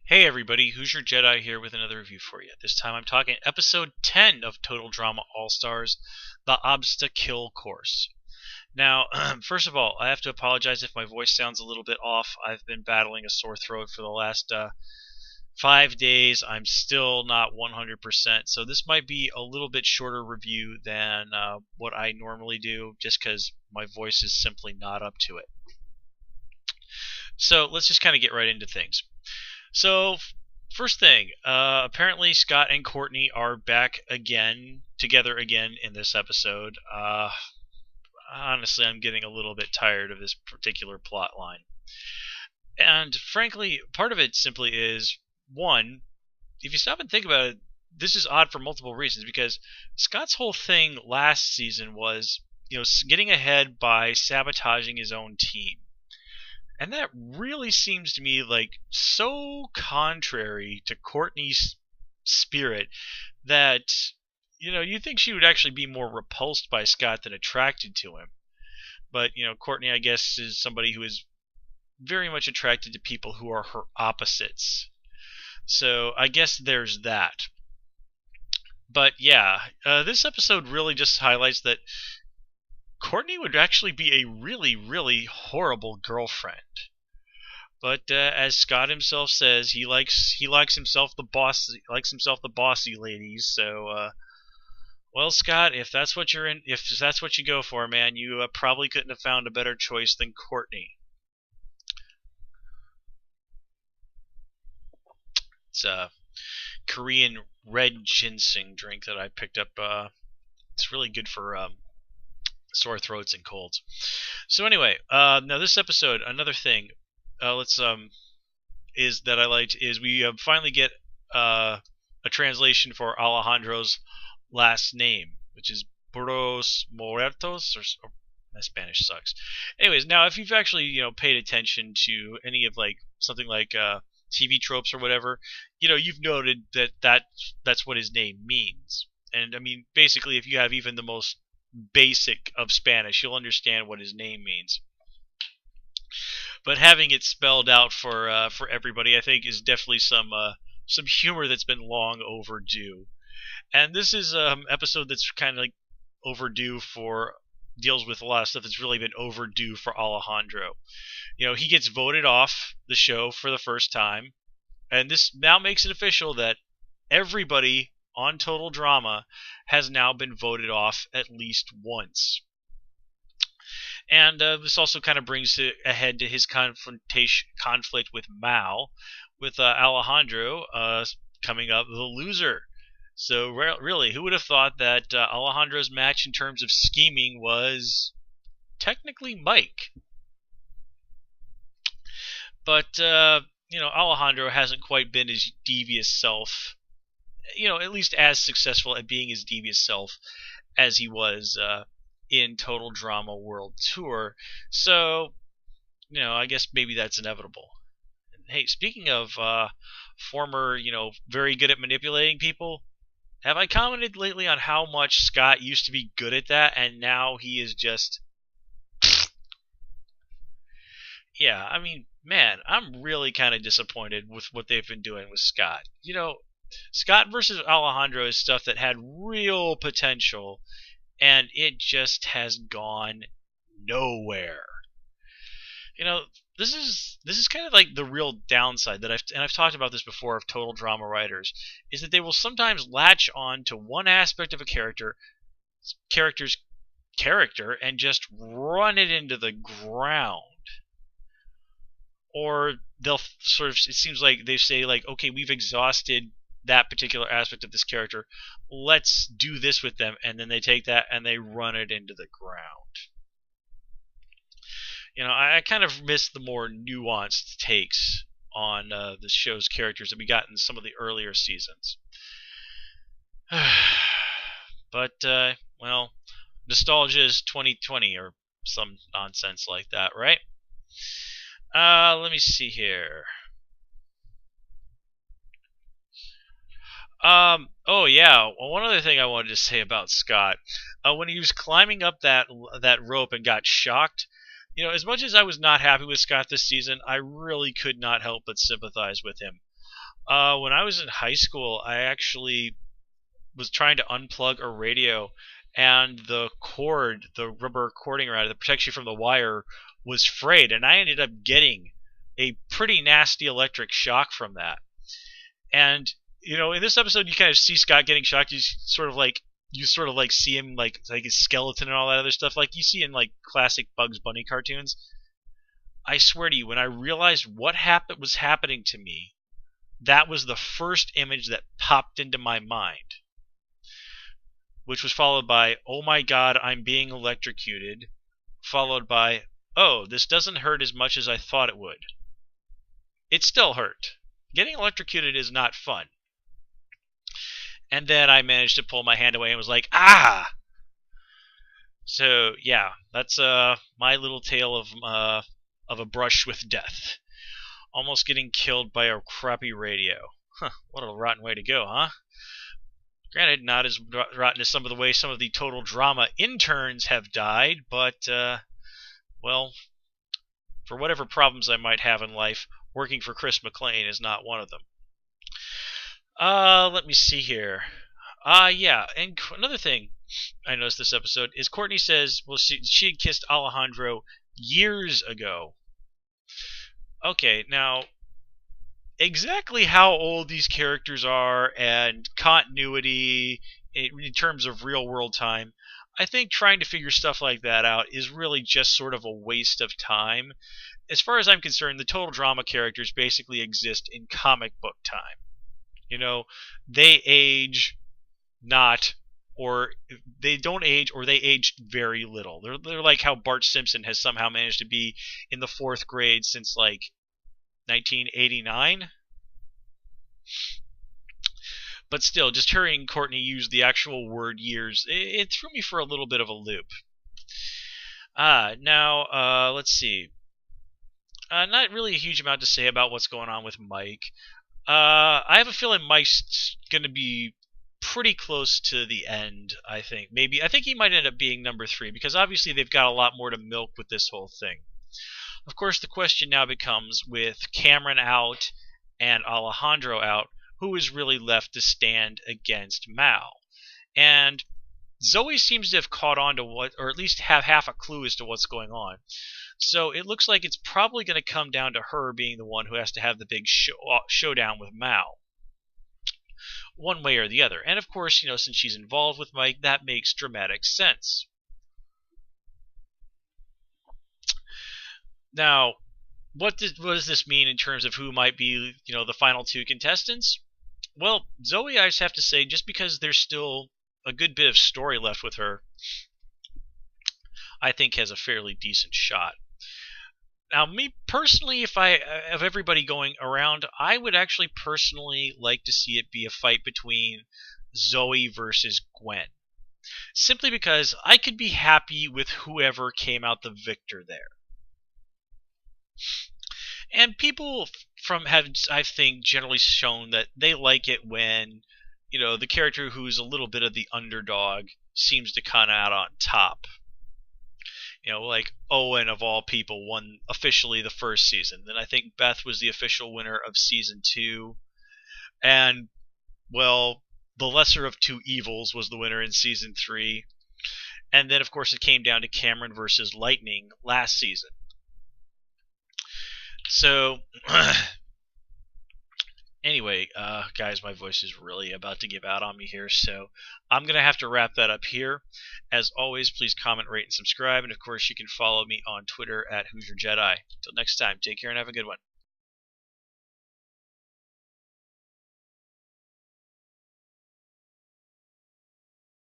Hey everybody, Who's Your Jedi here with another review for you. This time I'm talking episode 10 of Total Drama All-Stars, the Obsta-Kill Kourse. Now, first of all, I have to apologize if my voice sounds a little bit off. I've been battling a sore throat for the last 5 days. I'm still not 100%, so this might be a little bit shorter review than what I normally do, just because my voice is simply not up to it. So let's just kind of get right into things. So, first thing, apparently Scott and Courtney are back together again in this episode. Honestly, I'm getting a little bit tired of this particular plot line. And frankly, part of it simply is, one, if you stop and think about it, this is odd for multiple reasons, because Scott's whole thing last season was, getting ahead by sabotaging his own team. And that really seems to me like so contrary to Courtney's spirit that, you think she would actually be more repulsed by Scott than attracted to him. But, Courtney, I guess, is somebody who is very much attracted to people who are her opposites. So I guess there's that. But yeah, this episode really just highlights that Courtney would actually be a really, really horrible girlfriend. But as Scott himself says, he likes himself the boss. He likes himself the bossy ladies. So, well, Scott, if that's what you go for, man, you probably couldn't have found a better choice than Courtney. It's a Korean red ginseng drink that I picked up. It's really good for sore throats and colds. So anyway, now this episode, another thing, is that I liked is we finally get a translation for Alejandro's last name, which is Burros Muertos, or my Spanish sucks. Anyways, now if you've actually paid attention to any of something like TV tropes or whatever, you've noted that's what his name means. And I mean, basically, if you have even the most basic of Spanish, you'll understand what his name means. But having it spelled out for everybody, I think, is definitely some humor that's been long overdue. And this is an episode that's kind of overdue deals with a lot of stuff that's really been overdue for Alejandro. He gets voted off the show for the first time, and this now makes it official that everybody on Total Drama has now been voted off at least once. And this also kind of brings it ahead to his conflict with Mal, with Alejandro coming up the loser. So really, who would have thought that Alejandro's match in terms of scheming was technically Mike? But, Alejandro hasn't quite been his devious self, at least as successful at being his devious self as he was in Total Drama World Tour. So, I guess maybe that's inevitable. And, hey, speaking of former, very good at manipulating people, have I commented lately on how much Scott used to be good at that, and now he is just... Yeah, I mean, man, I'm really kind of disappointed with what they've been doing with Scott. Scott versus Alejandro is stuff that had real potential, and it just has gone nowhere. This is kind of like the real downside that I've talked about this before of Total Drama writers, is that they will sometimes latch on to one aspect of a character's character and just run it into the ground. Or they'll sort of, it seems like they say okay, we've exhausted that particular aspect of this character, let's do this with them, and then they take that and they run it into the ground. I kind of miss the more nuanced takes on the show's characters that we got in some of the earlier seasons. But, well, nostalgia is 2020 or some nonsense like that, right? Let me see here. Oh yeah, one other thing I wanted to say about Scott. When he was climbing up that rope and got shocked, as much as I was not happy with Scott this season, I really could not help but sympathize with him. When I was in high school, I actually was trying to unplug a radio, and the cord, the rubber cording around it that protects you from the wire, was frayed, and I ended up getting a pretty nasty electric shock from that. And in this episode, you kind of see Scott getting shocked. You sort of like see him like his skeleton and all that other stuff, like you see in like classic Bugs Bunny cartoons. I swear to you, when I realized what was happening to me, that was the first image that popped into my mind, which was followed by, "Oh my God, I'm being electrocuted," followed by, "Oh, this doesn't hurt as much as I thought it would." It still hurt. Getting electrocuted is not fun. And then I managed to pull my hand away and was like, "Ah!" So yeah, that's my little tale of a brush with death. Almost getting killed by a crappy radio. Huh, what a rotten way to go, huh? Granted, not as rotten as some of the way some of the total drama interns have died, but, well, for whatever problems I might have in life, working for Chris McLean is not one of them. Let me see here. Yeah, and another thing I noticed this episode is Courtney says, well, she had kissed Alejandro years ago. Okay, now, exactly how old these characters are and continuity in terms of real world time, I think trying to figure stuff like that out is really just sort of a waste of time. As far as I'm concerned, the total drama characters basically exist in comic book time. They age not, or they don't age, or they age very little. They're like how Bart Simpson has somehow managed to be in the 4th grade since like 1989. But still, just hearing Courtney use the actual word years, it threw me for a little bit of a loop. Now, let's see. Not really a huge amount to say about what's going on with Mike. I have a feeling Mike's going to be pretty close to the end, I think. I think he might end up being number 3, because obviously they've got a lot more to milk with this whole thing. Of course, the question now becomes, with Cameron out and Alejandro out, who is really left to stand against Mal? And Zoe seems to have caught on to what, or at least have half a clue as to what's going on. So it looks like it's probably going to come down to her being the one who has to have the big showdown with Mal, one way or the other. And of course, since she's involved with Mike, that makes dramatic sense. Now, what does this mean in terms of who might be, the final 2 contestants? Well, Zoe, I just have to say, just because there's still a good bit of story left with her, I think has a fairly decent shot. Now, me personally, if of everybody going around, I would actually personally like to see it be a fight between Zoe versus Gwen. Simply because I could be happy with whoever came out the victor there. And people have, I think, generally shown that they like it when, the character who's a little bit of the underdog seems to come out on top. Like Owen, of all people, won officially the 1st season. Then I think Beth was the official winner of season 2. And, well, the lesser of 2 evils was the winner in season 3. And then, of course, it came down to Cameron versus Lightning last season. So, anyway, guys, my voice is really about to give out on me here, so I'm going to have to wrap that up here. As always, please comment, rate, and subscribe, and of course you can follow me on Twitter at Hoosier Jedi. Until next time, take care and have a good one.